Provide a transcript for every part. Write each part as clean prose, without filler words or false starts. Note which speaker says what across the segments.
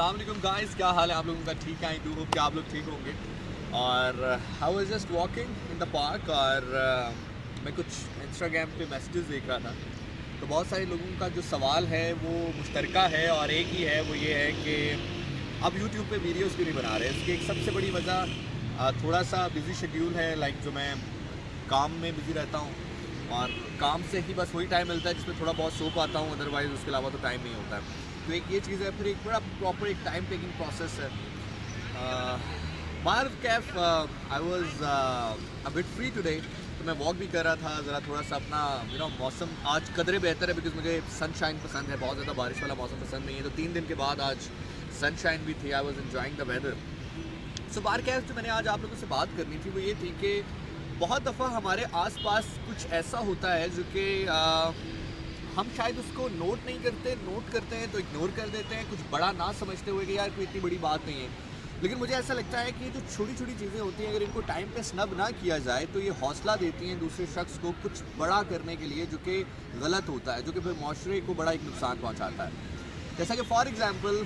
Speaker 1: अस्सलाम वालेकुम गाइस, क्या हाल है आप लोगों का? ठीक है, आई डू होप कि आप लोग ठीक होंगे। और I was just walking in the park और मैं कुछ इंस्टाग्राम पे मैसेजेस देख रहा था। तो बहुत सारे लोगों का जो सवाल है वो मुश्तरका है और एक ही है, वो ये है कि अब यूट्यूब पे वीडियोस क्यों नहीं बना रहे। इसकी एक सबसे बड़ी वजह थोड़ा सा बिज़ी शेड्यूल है। लाइक जो मैं काम में बिज़ी रहता हूँ और काम से ही बस वही टाइम मिलता है जिसमें थोड़ा बहुत सो पाता हूँ, अदरवाइज़ उसके अलावा तो टाइम नहीं होता है। तो एक ये चीज़ है, फिर एक बड़ा प्रॉपर एक टाइम टेकिंग प्रोसेस है। बाहर Kaif I was a bit free today, तो मैं वॉक भी कर रहा था ज़रा थोड़ा सा अपना मौसम आज कदरे बेहतर है बिकॉज मुझे सनशाइन पसंद है, बहुत ज़्यादा बारिश वाला मौसम पसंद नहीं है। तो 3 दिन के बाद आज सनशाइन भी थी, I was enjoying the weather. So बाहर कैफ जो मैंने आज आप लोगों से बात करनी थी वो ये थी कि बहुत दफ़ा हमारे आसपास कुछ ऐसा होता है जो कि हम शायद उसको नोट नहीं करते, नोट करते हैं तो इग्नोर कर देते हैं, कुछ बड़ा ना समझते हुए कि यार कोई इतनी बड़ी बात नहीं है। लेकिन मुझे ऐसा लगता है कि जो छोटी छोटी चीज़ें होती हैं अगर इनको टाइम पे स्नब ना किया जाए तो ये हौसला देती हैं दूसरे शख्स को कुछ बड़ा करने के लिए, जो कि गलत होता है, जो कि फिर माशरे को बड़ा एक नुकसान पहुँचाता है। जैसा कि फॉर एग्ज़ाम्पल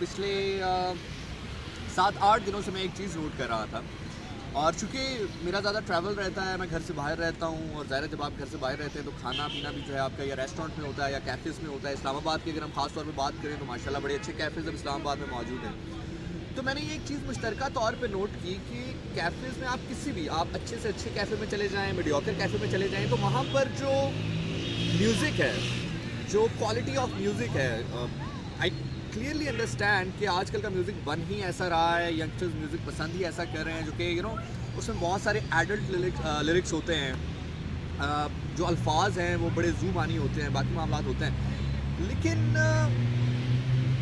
Speaker 1: पिछले 7-8 दिनों से मैं एक चीज़ नोट कर रहा था। और चूँकि मेरा ज़्यादा ट्रैवल रहता है, मैं घर से बाहर रहता हूँ और ज़ाहिर है जब आप घर से बाहर रहते हैं तो खाना पीना भी जो है आपका या रेस्टोरेंट में होता है या कैफ़ेज़ में होता है। इस्लामाबाद की अगर हम ख़ास तौर पे बात करें तो माशाल्लाह बड़े अच्छे कैफ़ेज़ अब इस्लामाबाद में मौजूद हैं। तो मैंने ये एक चीज़ मुश्तरका तौर पे नोट की कि कैफ़ेज़ में आप किसी भी आप अच्छे से अच्छे कैफ़े में चले जाएँ, मीडियोकर कैफ़े में चले जाएँ, तो वहाँ पर जो म्यूज़िक है, जो क्वालिटी ऑफ म्यूज़िक है, आई क्लियरली अंडरस्टैंड कि आजकल का म्यूज़िक बन ही ऐसा रहा है, यंगस्टर्स म्यूज़िक पसंद ही ऐसा कर रहे हैं जो कि उसमें बहुत सारे एडल्ट लिरिक्स होते हैं, जो अल्फाज हैं वो बड़े ज़ूबानी होते हैं, बाकी मामलात होते हैं। लेकिन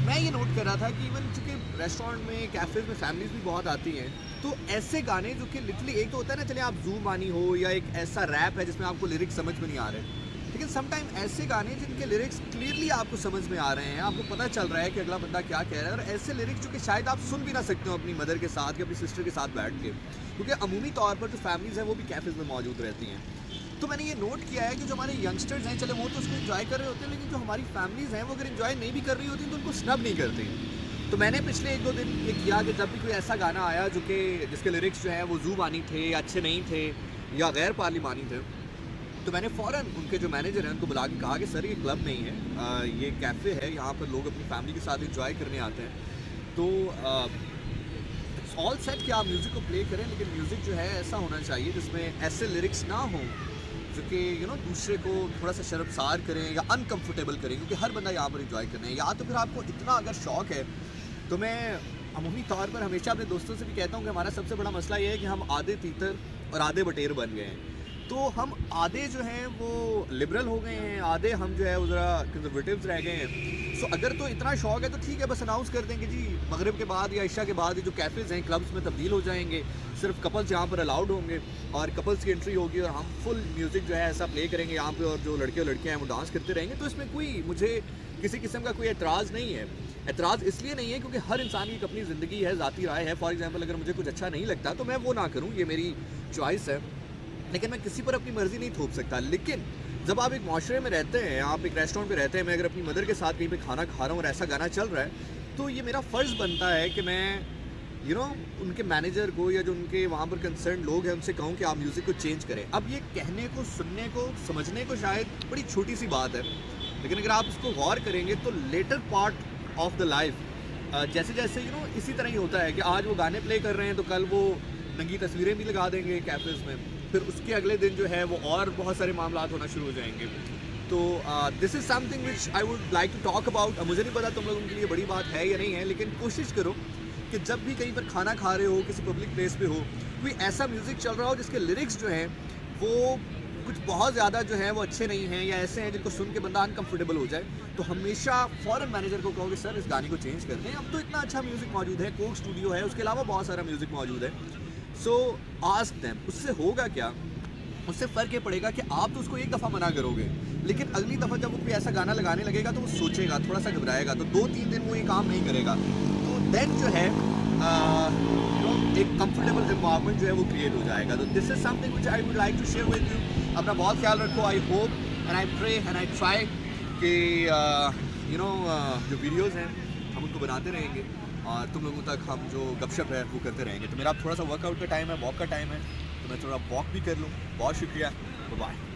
Speaker 1: मैं ये नोट कर रहा था कि इवन चूँकि रेस्टोरेंट में, कैफ़ेज़ में फैमिलीज़ भी बहुत आती हैं, तो ऐसे गाने जो कि लिटरली एक तो होता है ना, चले आप ज़ूबानी हो या एक ऐसा रैप है जिसमें आपको लिरिक्स समझ में नहीं आ रहे, लेकिन समटाइम ऐसे गाने जिनके लिरिक्स क्लियरली आपको समझ में आ रहे हैं, आपको पता चल रहा है कि अगला बंदा क्या कह रहा है, और ऐसे लिरिक्स जो कि शायद आप सुन भी ना सकते हो अपनी मदर के साथ या अपनी सिस्टर के साथ बैठ के, क्योंकि अमूमी तौर पर जो फैमिलीज़ हैं वो भी कैफ़ेज़ में मौजूद रहती हैं। तो मैंने ये नोट किया है कि जो हमारे यंगस्टर्स हैं, चले वो तो उसको इन्जॉय कर रहे होते हैं, लेकिन जो हमारी फैमिलीज़ हैं वो अगर इन्जॉय नहीं भी कर रही होती तो उनको स्नब नहीं करती। तो मैंने पिछले 1-2 दिन ये किया कि जब भी कोई ऐसा गाना आया जो कि जिसके लिरिक्स जो हैं वो ज़ुबानी थे, अच्छे नहीं थे या गैर पार्लिमानी थे, तो मैंने फ़ौरन उनके जो मैनेजर हैं उनको बुला के कहा कि सर ये क्लब नहीं है, ये कैफ़े है, यहाँ पर लोग अपनी फैमिली के साथ इंजॉय करने आते हैं। तो इट्स ऑल सेट कि आप म्यूज़िक को प्ले करें, लेकिन म्यूज़िक जो है ऐसा होना चाहिए जिसमें ऐसे लिरिक्स ना हों जो कि दूसरे को थोड़ा सा शर्मसार करें या अनकम्फर्टेबल करें, क्योंकि हर बंदा यहाँ पर इंजॉय करने है। या तो फिर आपको इतना अगर शौक़ है, तो मैं अमूमी तौर पर हमेशा अपने दोस्तों से भी कहता हूँ कि हमारा सबसे बड़ा मसला ये है कि हम आधे तीतर और आधे बटेर बन गए हैं। तो हम आधे जो हैं वो लिबरल हो गए हैं, आधे हम जो है वो ज़रा कंजर्वेटिव्स रह गए हैं। सो अगर तो इतना शौक है तो ठीक है, बस अनाउंस कर देंगे जी मगरिब के बाद या इशा के बाद जो कैफ़ेज़ हैं क्लब्स में तब्दील हो जाएंगे, सिर्फ कपल्स यहाँ पर अलाउड होंगे और कपल्स की एंट्री होगी और हम फुल म्यूज़िक जो है ऐसा प्ले करेंगे यहाँ पे, और जो लड़के और लड़कियाँ हैं वो डांस करते रहेंगे। तो इसमें कोई मुझे किसी किस्म का कोई एतराज़ नहीं है। एतराज़ इसलिए नहीं है क्योंकि हर इंसान की एक अपनी ज़िंदगी है, ज़ाती राय है। फॉर एग्ज़ाम्पल अगर मुझे कुछ अच्छा नहीं लगता तो मैं वो ना करूँ, ये मेरी चॉइस है, लेकिन मैं किसी पर अपनी मर्ज़ी नहीं थोप सकता। लेकिन जब आप एक माशरे में रहते हैं, आप एक रेस्टोरेंट में रहते हैं, मैं अगर अपनी मदर के साथ कहीं पे खाना खा रहा हूँ और ऐसा गाना चल रहा है, तो ये मेरा फ़र्ज़ बनता है कि मैं उनके मैनेजर को या जो उनके वहाँ पर कंसर्न लोग हैं उनसे कहूँ कि आप म्यूज़िक को चेंज करें। अब ये कहने को, सुनने को, समझने को शायद बड़ी छोटी सी बात है, लेकिन अगर आप इसको गौर करेंगे तो later part of the life जैसे जैसे इसी तरह ही होता है कि आज वो गाने प्ले कर रहे हैं तो कल वो नंगी तस्वीरें भी लगा देंगे कैफ़ेज़ में, फिर उसके अगले दिन जो है वो और बहुत सारे मामलात होना शुरू हो जाएंगे। तो this is something which I would like to talk about. मुझे नहीं पता तुम लोगों के लिए बड़ी बात है या नहीं है, लेकिन कोशिश करो कि जब भी कहीं पर खाना खा रहे हो, किसी पब्लिक प्लेस पे हो, कोई ऐसा म्यूज़िक चल रहा हो जिसके लिरिक्स जो हैं वो कुछ बहुत ज़्यादा जो है वो अच्छे नहीं हैं या ऐसे हैं जिनको सुन के बंदा अनकम्फर्टेबल हो जाए, तो हमेशा फ़ौरन मैनेजर को कहो कि सर इस गाने को चेंज कर दें। अब तो इतना अच्छा म्यूज़िक मौजूद है, कोक स्टूडियो है, उसके अलावा बहुत सारा म्यूज़िक मौजूद है। सो आस्क देम। उससे होगा क्या? उससे फ़र्क ये पड़ेगा कि आप तो उसको एक दफ़ा मना करोगे, लेकिन अगली दफ़ा जब वो कोई ऐसा गाना लगाने लगेगा तो वो सोचेगा, थोड़ा सा घबराएगा, तो 2-3 दिन वो ये काम नहीं करेगा। तो देन जो है एक कंफर्टेबल एनवायरनमेंट जो है वो क्रिएट हो जाएगा। तो this is something which I would like to share with you. अपना बहुत ख्याल रखो। I hope and I pray and I try कि जो वीडियोज़ हैं हम उनको बनाते रहेंगे और तुम लोगों तक हम जो गपशप है वो करते रहेंगे। तो मेरा अब थोड़ा सा वर्कआउट का टाइम है, वॉक का टाइम है, तो मैं थोड़ा वॉक भी कर लूँ। बहुत शुक्रिया, बाय।